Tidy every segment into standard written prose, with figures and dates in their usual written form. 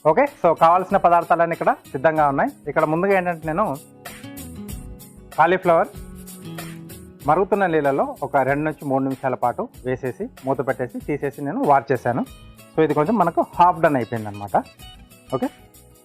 Okay, so కావాల్సిన పదార్థాలన్నీ ఇక్కడ సిద్ధంగా ఉన్నాయి. ఇక్కడ ముందుగా ఏంటంటే నేను కాలీఫ్లవర్ మరుగుతున్న నీళ్ళలో ఒక 2 నుంచి 3 నిమిషాల పాటు వేసేసి మూత పెట్టేసి తీసేసి నేను వాష్ చేశాను. సో ఇది కొంచెం మనకు హాఫ్ డన్ అయిపోయింది అనమాట. ఓకే,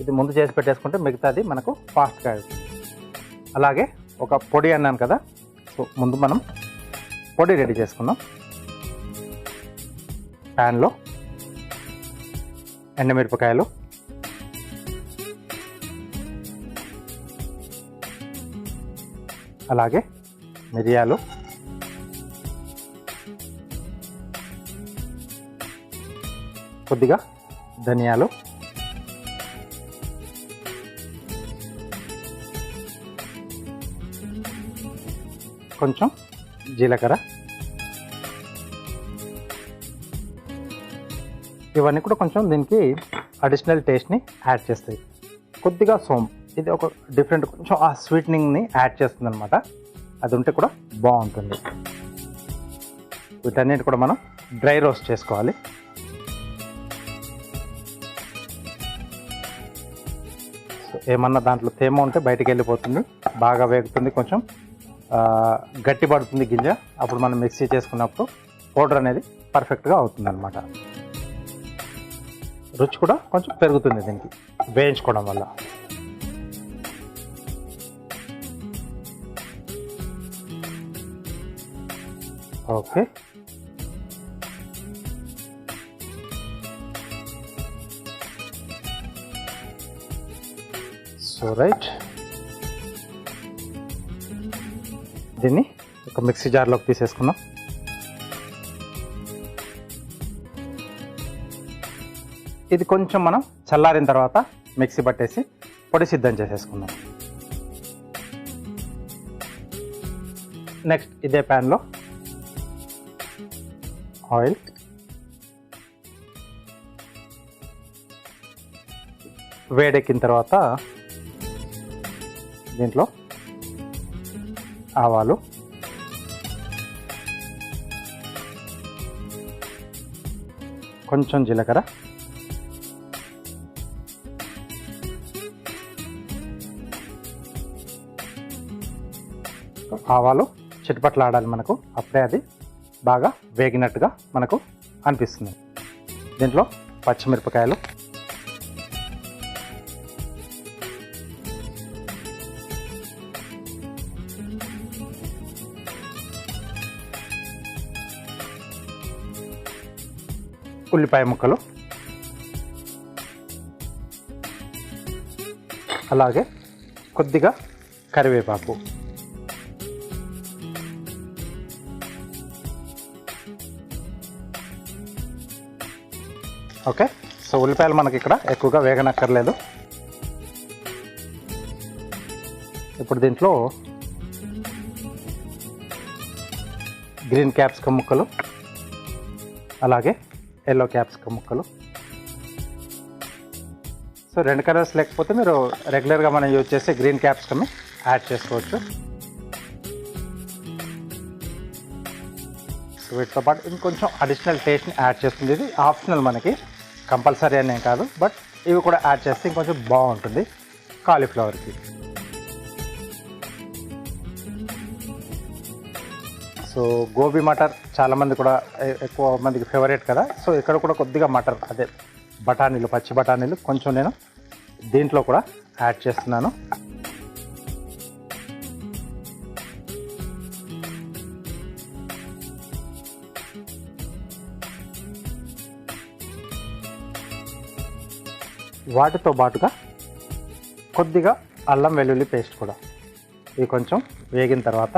ఇది ముందు చేసి పెట్టేసుకుంటే మిగతాది మనకు ఫాస్ట్గా అవుతుంది. అలాగే ఒక పొడి అన్నాను కదా, సో ముందు మనం పొడి రెడీ చేసుకుందాం. ప్యాన్లో ఎండుమిరపకాయలు, అలాగే మిరియాలు, కొద్దిగా ధనియాలు, కొంచెం జీలకర్ర, ఇవన్నీ కూడా కొంచెం దీనికి అడిషనల్ టేస్ట్ని యాడ్ చేస్తాయి. కొద్దిగా సోంపు, ఇది ఒక డిఫరెంట్ కొంచెం ఆ స్వీట్నింగ్ని యాడ్ చేస్తుంది అనమాట. అది ఉంటే కూడా బాగుంటుంది. వీటన్నిటి కూడా మనం డ్రై రోస్ట్ చేసుకోవాలి. సో ఏమన్నా దాంట్లో తేమ ఉంటే బయటికి వెళ్ళిపోతుంది, బాగా వేగుతుంది, కొంచెం గట్టి పడుతుంది గింజ. అప్పుడు మనం మిక్సీ చేసుకున్నప్పుడు పౌడర్ అనేది పర్ఫెక్ట్గా అవుతుంది అనమాట. రుచి కూడా కొంచెం పెరుగుతుంది దీనికి వేయించుకోవడం వల్ల. ఓకే, సో రైట్, దీన్ని ఒక మిక్సీ జార్లోకి తీసేసుకున్నాం. ఇది కొంచెం మనం చల్లారిన తర్వాత మిక్సీ పట్టేసి పొడి సిద్ధం చేసేసుకుందాం. నెక్స్ట్ ఇదే ప్యాన్లో ఆయిల్, వేడెక్కిన తర్వాత దీంట్లో ఆవాలు, కొంచెం జీలకర్ర, ఆవాలు చిటపట్లాడాలి మనకు, అప్పుడే అది బాగా వేగినట్టుగా మనకు అనిపిస్తుంది. దీంట్లో పచ్చిమిరపకాయలు, ఉల్లిపాయ ముక్కలు, అలాగే కొద్దిగా కరివేపాకు. ఓకే, సో ఉల్లిపాయలు మనకి ఇక్కడ ఎక్కువగా వేగనక్కర్లేదు. ఇప్పుడు దీంట్లో గ్రీన్ క్యాప్సికమ్ ముక్కలు, అలాగే ఎల్లో క్యాప్సికమ్ ముక్కలు. సో 2 కలర్స్ లేకపోతే మీరు రెగ్యులర్గా మనం యూజ్ చేసే గ్రీన్ క్యాప్సికమ్ని యాడ్ చేసుకోవచ్చు. సో వీటితో పాటు ఇంకొంచెం అడిషనల్ టేస్ట్ని యాడ్ చేస్తుంది. ఇది ఆప్షనల్, మనకి కంపల్సరీ అనేం కాదు, బట్ ఇవి కూడా యాడ్ చేస్తే ఇంకొంచెం బాగుంటుంది కాలీఫ్లవర్కి. సో గోబీ మటర్ చాలామంది కూడా ఎక్కువ మందికి ఫేవరెట్ కదా. సో ఇక్కడ కూడా కొద్దిగా మటర్, అదే బఠానీలు, పచ్చి బఠానీలు కొంచెం నేను దీంట్లో కూడా యాడ్ చేస్తున్నాను. వాటితో పాటుగా కొద్దిగా అల్లం వెల్లుల్లి పేస్ట్ కూడా. ఇది కొంచెం వేగిన తర్వాత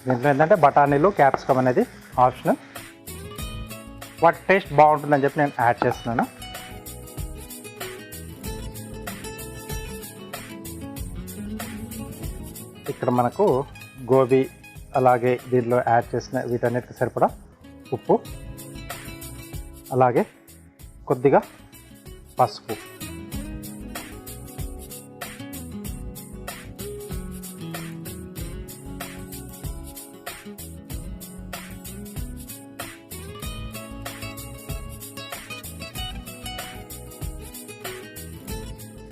దీంట్లో ఏంటంటే బఠానీలు, క్యాప్సికమ్ అనేది ఆప్షనల్, వాటి టేస్ట్ బాగుంటుందని చెప్పి నేను యాడ్ చేస్తున్నాను. ఇక్కడ మనకు గోబీ, అలాగే దీంట్లో యాడ్ చేసిన వీటన్నిటికి సరిపడా ఉప్పు, అలాగే కొద్దిగా పసుపు,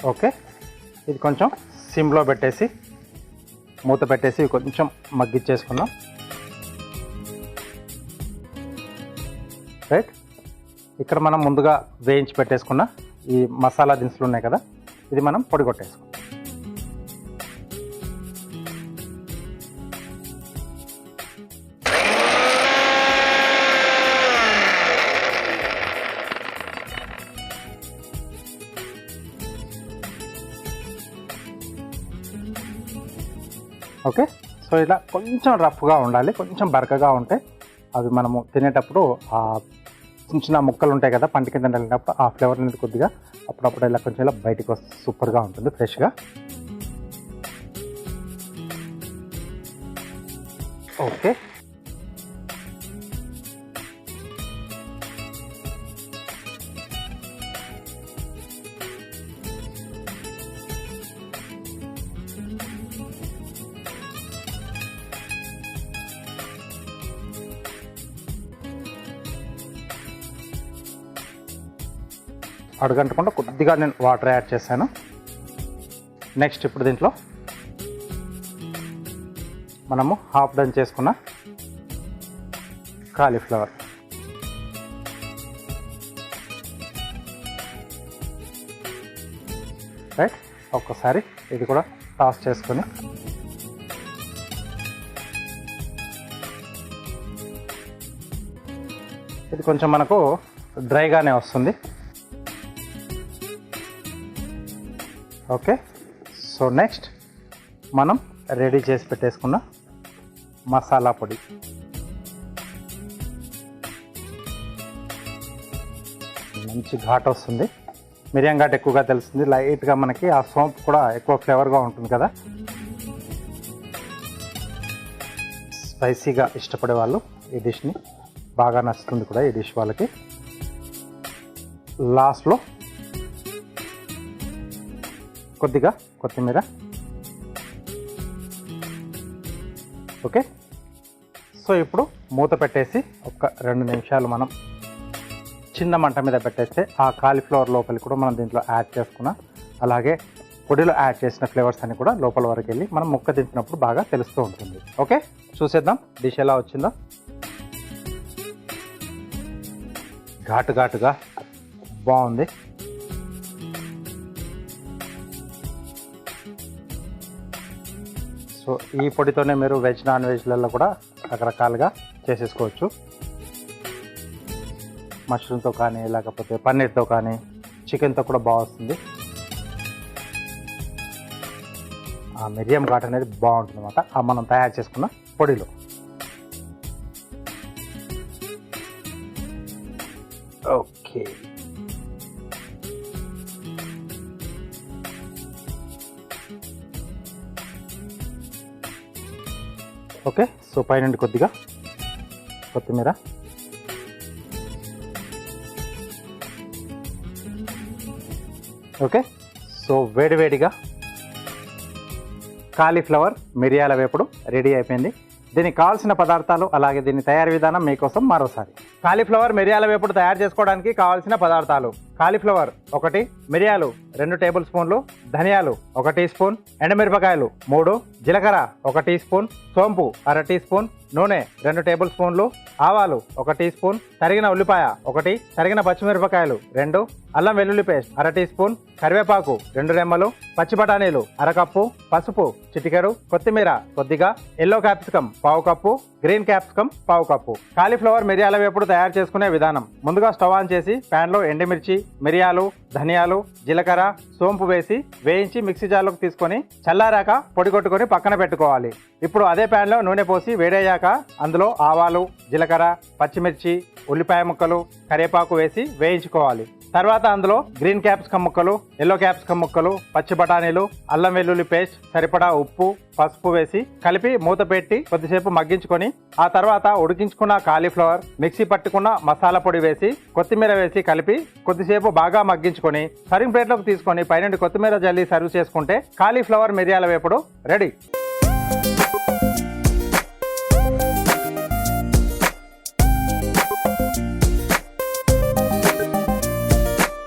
ఓకే. ఇది కొంచెం సిమ్లో పెట్టేసి మూత పెట్టేసి కొంచెం మగ్గిచ్చేసుకుందాం. రైట్, ఇక్కడ మనం ముందుగా వేయించి పెట్టేసుకున్న ఈ మసాలా దినుసులు ఉన్నాయి కదా, ఇది మనం పొడి కొట్టేసుకుందాం. ఓకే, సో ఇలా కొంచెం రఫ్గా ఉండాలి, కొంచెం బరకగా ఉంటే అవి మనము తినేటప్పుడు ఆ చిన్న చిన్న ముక్కలు ఉంటాయి కదా పంట కింద వెళ్ళినప్పుడు ఆ ఫ్లేవర్ అనేది కొద్దిగా అప్పుడప్పుడు ఇలా కొంచెం ఇలా బయటకు వస్తే సూపర్గా ఉంటుంది ఫ్రెష్గా. ఓకే, అడుగంటకుండా కొద్దిగా నేను వాటర్ యాడ్ చేశాను. నెక్స్ట్ ఇప్పుడు దీంట్లో మనము హాఫ్ డన్ చేసుకున్న కాలీఫ్లవర్, రైట్, ఒక్కసారి ఇది కూడా టాస్ చేసుకొని ఇది కొంచెం మనకు డ్రైగానే వస్తుంది. ఓకే, సో నెక్స్ట్ మనం రెడీ చేసి పెట్టేసుకున్న మసాలా పొడి, మంచి ఘాట్ వస్తుంది, మిరియం ఘాట్ ఎక్కువగా తెలుస్తుంది, లైట్గా మనకి ఆ సోంపు కూడా ఎక్కువ ఫ్లేవర్గా ఉంటుంది కదా. స్పైసీగా ఇష్టపడే వాళ్ళు ఈ డిష్ని బాగా నచ్చుతుంది కూడా ఈ డిష్ వాళ్ళకి. లాస్ట్లో కొద్దిగా కొత్తిమీర. ఓకే, సో ఇప్పుడు మూత పెట్టేసి ఒక 2 నిమిషాలు మనం చిన్న మంట మీద పెట్టేస్తే ఆ కాలీఫ్లవర్ లోపలికి కూడా మనం దీంట్లో యాడ్ చేసుకున్న అలాగే పొడిలో యాడ్ చేసిన ఫ్లేవర్స్ అన్ని కూడా లోపల వరకు వెళ్ళి మనం ముక్క దింపినప్పుడు బాగా తెలుస్తూ ఉంటుంది. ఓకే, చూసేద్దాం డిష్ ఎలా వచ్చిందో. ఘాటుగా బాగుంది. సో ఈ పొడితోనే మీరు వెజ్ నాన్ వెజ్లలో కూడా రకరకాలుగా చేసేసుకోవచ్చు. మష్రూమ్తో కానీ లేకపోతే పన్నీర్తో కానీ చికెన్తో కూడా బాగా వస్తుంది. ఆ మిరియం ఘాట్ అనేది బాగుంటుంది అన్నమాట ఆ మనం తయారు చేసుకున్న పొడిలో. ఓకే, ఓకే, సో పైనుండి కొద్దిగా కొత్తిమీర. ఓకే, సో వేడివేడిగా కాలీఫ్లవర్ మిరియాల వేపుడు రెడీ అయిపోయింది. దీనికి కావాల్సిన పదార్థాలు అలాగే దీని తయారీ విధానం మీకోసం మరోసారి. కాలీఫ్లవర్ మిరియాల వేపుడు తయారు చేసుకోవడానికి కావాల్సిన పదార్థాలు: కాలీఫ్లవర్ 1, మిరియాలు 2 టేబుల్ స్పూన్లు, ధనియాలు 1 టీ స్పూన్, ఎండుమిరపకాయలు 3, జీలకర్ర 1 టీ స్పూన్, సోంపు 1/2 టీ స్పూన్, నూనె 2 టేబుల్ స్పూన్లు, ఆవాలు 1 టీ స్పూన్, తరిగిన ఉల్లిపాయ 1, తరిగిన పచ్చిమిరపకాయలు 2, అల్లం వెల్లుల్లి పేస్ట్ 1/2 టీ స్పూన్, కరివేపాకు 2 రెమ్మలు, పచ్చి బఠానీలు 1/2 కప్పు, పసుపు చిటికెడు, కొత్తిమీర కొద్దిగా, yellow capsicum 1/2 cup, green capsicum 1/2 cup. Cauliflower మిరియాల వేపుడు తయారు చేసుకునే విధానం: ముందుగా స్టవ్ ఆన్ చేసి ప్యాన్లో ఎండుమిర్చి, మిరియాలు, ధనియాలు, జీలకర్ర, సోంపు వేసి వేయించి మిక్సీ జార్లోకి తీసుకొని చల్లారాక పొడి కొట్టుకొని పక్కన పెట్టుకోవాలి. ఇప్పుడు అదే ప్యాన్లో నూనె పోసి వేడయ్యాక అందులో ఆవాలు, జీలకర్ర, పచ్చిమిర్చి, ఉల్లిపాయ ముక్కలు, కరివేపాకు వేసి వేయించుకోవాలి. తర్వాత అందులో గ్రీన్ క్యాప్సికమ్ ముక్కలు, ఎల్లో క్యాప్సికమ్ ముక్కలు, పచ్చి బఠానీలు, అల్లం వెల్లుల్లి పేస్ట్, సరిపడా ఉప్పు, పసుపు వేసి కలిపి మూత పెట్టి కొద్దిసేపు మగ్గించుకొని ఆ తర్వాత ఉడికించుకున్న కాలీఫ్లవర్, మిక్సీ పట్టుకున్న మసాలా పొడి వేసి కొత్తిమీర వేసి కలిపి కొద్దిసేపు బాగా మగ్గించుకొని సర్వింగ్ ప్లేట్లోకి తీసుకొని పైనుండి కొత్తిమీర జల్లి సర్వ్ చేసుకుంటే కాలీఫ్లవర్ మిరియాల వేపుడు రెడీ.